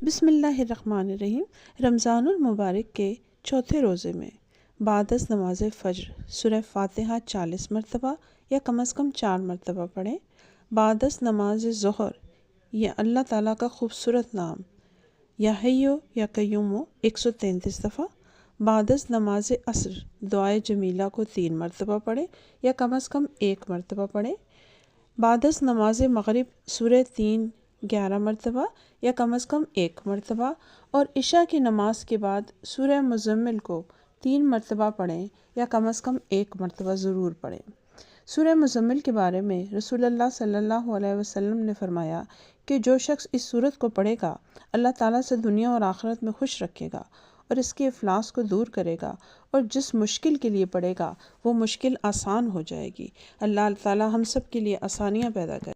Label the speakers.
Speaker 1: بسم اللہ الرحمن الرحیم۔ رمضان المبارک کے چوتھے روزے میں بعد از نماز فجر سورہ فاتحہ 40 مرتبہ یا کم از کم 4 مرتبہ پڑھیں۔ بعد از نماز ظہر یہ اللہ تعالیٰ کا خوبصورت نام یا حیو یا قیوم 133 دفعہ۔ بعد از نماز عصر دعائے جمیلہ کو 3 مرتبہ پڑھیں یا کم از کم 1 مرتبہ پڑھیں۔ بعد از نماز مغرب سورہ 3 11 مرتبہ یا کم از کم 1 مرتبہ، اور عشاء کی نماز کے بعد سورہ مزمل کو 3 مرتبہ پڑھیں یا کم از کم 1 مرتبہ ضرور پڑھیں۔ سورہ مزمل کے بارے میں رسول اللہ صلی اللہ علیہ وسلم نے فرمایا کہ جو شخص اس سورت کو پڑھے گا اللہ تعالیٰ سے دنیا اور آخرت میں خوش رکھے گا اور اس کے افلاس کو دور کرے گا، اور جس مشکل کے لیے پڑھے گا وہ مشکل آسان ہو جائے گی۔ اللہ تعالیٰ ہم سب کے لیے آسانیاں پیدا کرے۔